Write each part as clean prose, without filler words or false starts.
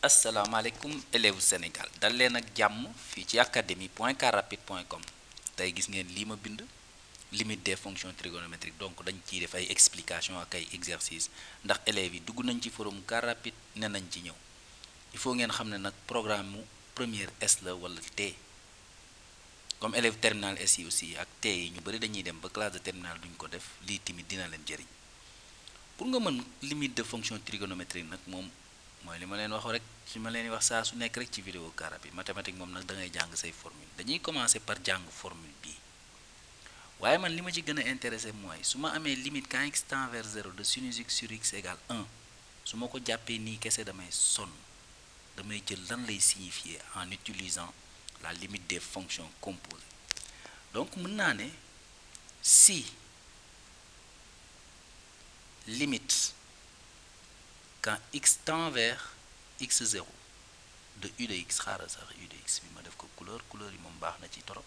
asalaamaaleykum élèves Sénégal dal leen ak jàmm fii ci académie.carrapide.com tey gis ngeen lii ma bind limite des fonctions trigonométriques donc dañ ciy def ay explications ak ay exercices ndax élèves yi dugg nañ ci forum Carrapide ne nañ ci ñëw il faut ngeen xam ne nag programme mu première S la wala T comme élèves terminal S yi aussi ak T yi ñu bëri dañuy dem ba classe de terminale duñ ko def lii tamit dina leen jëriñ pour nga mën limite de fonction trigonométrique nag moom mooy li ma leen wax rek li ma leen wax saa su nekk rek ci vidéo Carrapide mathématique moom nag da ngay jàng say formule dañuy commencer par jàng formule bii waaye man li ma ci gën a intéressé mooy su ma amee limite quand x tend vers 0 de sinus x sur x égale 1 su ma ko jàppee nii kese damay sonn damay jël lan lay signifier en utilisant la limite des fonctions composées donc mën naa ne si limite quand x tend vers x0 de u de x xaaral sax u de x bi ma def ko couleur yi moom baax na ci torop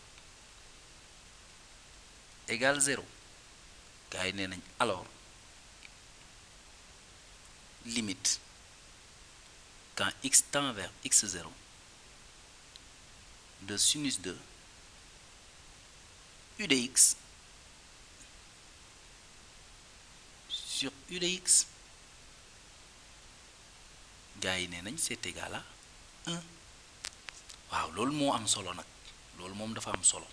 égale 0 gars yi nee nañ alors limite quand x tend vers x0 de sinus de u de x sur u de x gars yi nee nañ c'est égal à 1 waaw loolu moo am solo nag loolu moom dafa am solo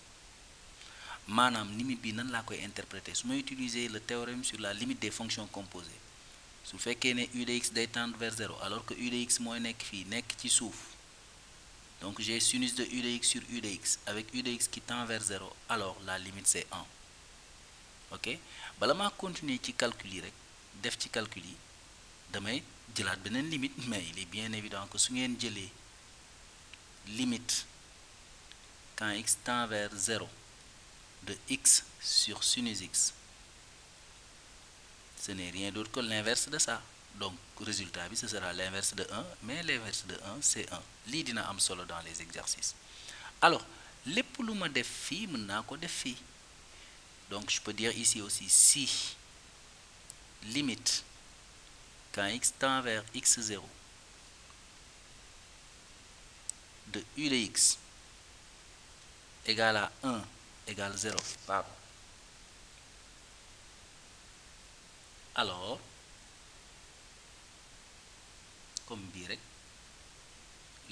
maanaam limite bi nan laa koy interpréter su ma utiliser le théorème sur la limite des fonctions composées su fekkee ne u de x day tendre vers 0 alors que u de x mooy nekk fii nekk ci suuf donc j'ai sinus de u de x sur u de x avec u de x qui tend vers 0 alors la limite c'est 1 ok bala maa continuer ci calcul yi rek def ci calcul yi damay jëlaat beneen limite mais il est bien évident que su ngeen jëlee limite quand x tend vers 0 de x sur sinus x ce n'est rien d'autre que l'inverse de ça donc résultat bi ce sera l'inverse de 1 mais l'inverse de 1 c'est 1 lii dina am solo dans les exercices alors lépp lu ma def fii mën naa ko def fii donc je peux dire ici aussi si limite quand x tend vers x0 de u de x égale à 1 égale 0 pardon alors comme bii rek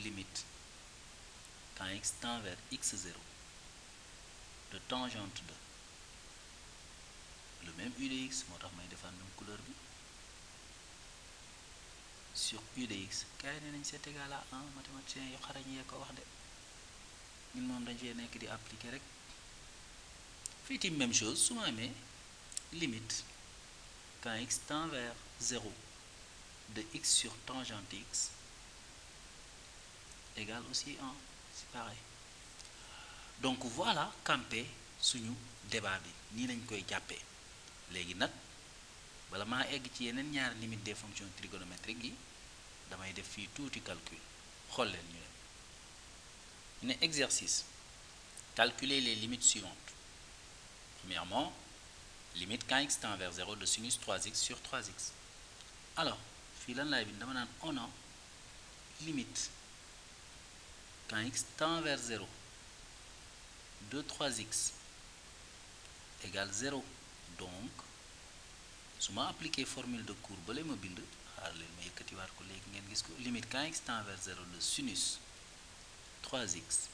limite quand x tend vers x0 de tangente de le même u de x moo tax may defar même couleur bi sur u de x gars yi nee nañ c'est égal à 1 mathématicien yu xarañ yee ko wax de ñun moom dañ cee nekk di appliquer rek fii tamit même chose su ma amee limite quand x tend vers 0 de x sur tangente x égale aussi 1 c'est pareil donc voilà campé suñu débat bi nii lañ koy jàppee léegi nag bala maa egg ci yeneen ñaari limite des fonctions trigonométriques yi damay def fii tuuti calcul xool leen ñu ne exercice calculer les limites suivantes premièrement limite quand x tend vers 0 de sinus 3x sur 3x alors fii lan laay bind dama naan on a limite quand x tend vers 0 de 3x égale 0 donc su ma appliquer formule de courbe ba lay ma bind xaar leen ma yëkkatiwaat ko léegi ngeen gis ko limite quand x tend vers 0 de sinus 3x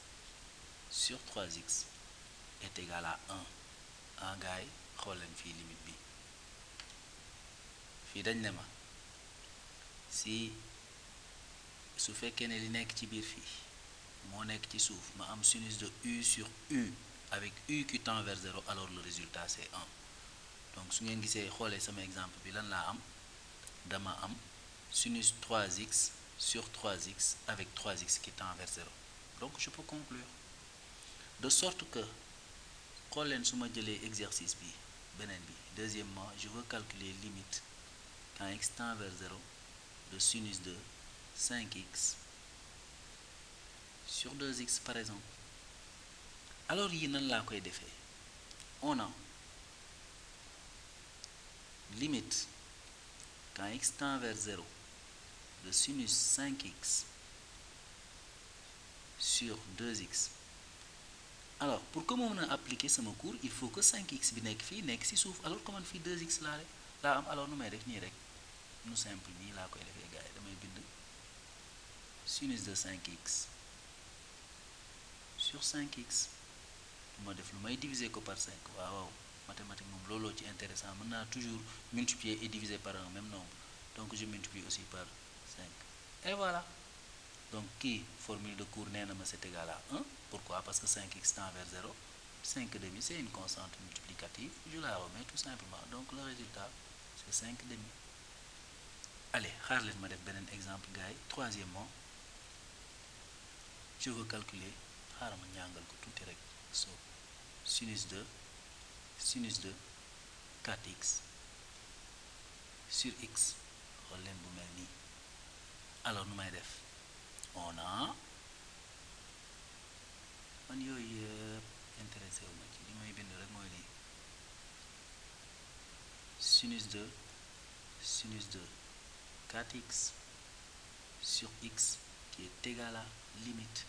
sur 3x est égal à 1 en gars yi xool leen fii limite bi fii dañ ne ma si su fekkee ne li nekk ci biir fii moo nekk ci suuf ma am sinus de u sur u avec u qui tend vers 0 alors le résultat c'est 1 donc su ngeen gisee xoolee sama exemple bi lan laa am dama am sinus 3x sur 3x avec 3x qui tend vers 0 donc je peux conclure de sorte que xool leen su ma jëlee exercice bi beneen bi deuxièmement je veux calculer limite quand x tend vers 0 de sinus de 5x sur 2x par exemple alors yi nan laa koy defee on a limite quand x tend vers 0 de sinus 5x sur 2x. Alors pour que ma mën a appliquer sama cours il faut que 5x bi nekk fii nekk ci suuf alors que man fii 2x laa am. Alors nu may def nii rek nu simple nii laa koy defee gars yi damay bind sinus de 5x sur 5x. ma def lu may diviser ko par 5 waaw mathématique moom looloo ci intéressant mën naa toujours multiplier et diviser par un même nombre, donc je multiplie aussi par 5 et voilà. Donc kii formule de cours nee na ma c'est égal à 1. Pourquoi? Parce que 5x tend vers 0. 5 demi c'est une constante multiplicative, je la remets tout simplement, donc le résultat c'est 5 demi. Allez xaar leen ma def beneen exemple gars yi. Troisièmement, je veux calculer, xaaral ma ñàngal ko tuuti rek. So sinus de 4x sur x, xool leen bu mel nii. Alors nu may def, on a man yooyu yëpp intéressé wu ma ci, li may bind rek mooy lii sinus de 4x sur x qui est égal à limite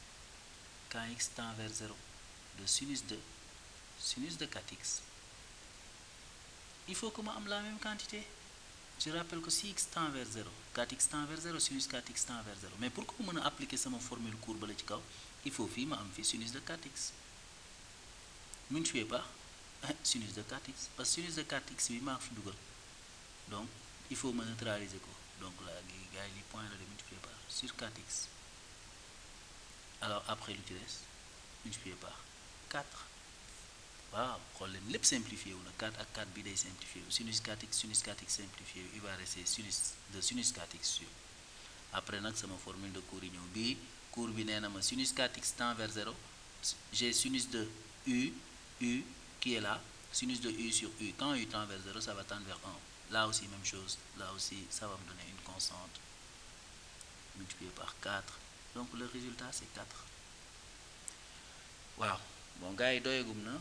quand x tend vers 0 de sinus de 4x. Il faut que ma am la même quantité. Je rappelle que si x tend vers 0, 4x tend vers 0, sinus 4x tend vers 0. Mais pour que ma mën a appliquer sama formule courbe la ci kaw, il faut fii ma am fii sinus de 4x multiplié par sinus de 4x, parce que sinus de 4x bi maa fi dugal, donc il faut ma neutraliser ko. Donc là gars yi li point la de multiplié par sur 4x. Alors après lu ci des multiplié par 4. waaw xool leen lépp simplifié wu na, 4 ak 4 bi day simplifié wu, sinus 4x simplifié wu, il va rester sinus 4x sur. Après nag sama formule de cours yi ñëw bii cours bi nee na ma sinus 4x tend vers 0, j'ai sinus de u qui est là, sinus de u sur u, quand u tend vers 0 ça va tendre vers 1. Là aussi même chose, là aussi ça va me donner une constante multipliée par 4, donc le résultat c'est 4. waaw bon gars yi doyagum na.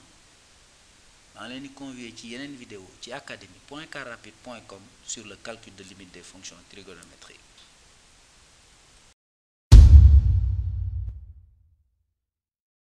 maa ngi leen di convier ci yeneen vidéo ci académie.carrapide.com sur le calcul de limite des fonctions trigonométriques.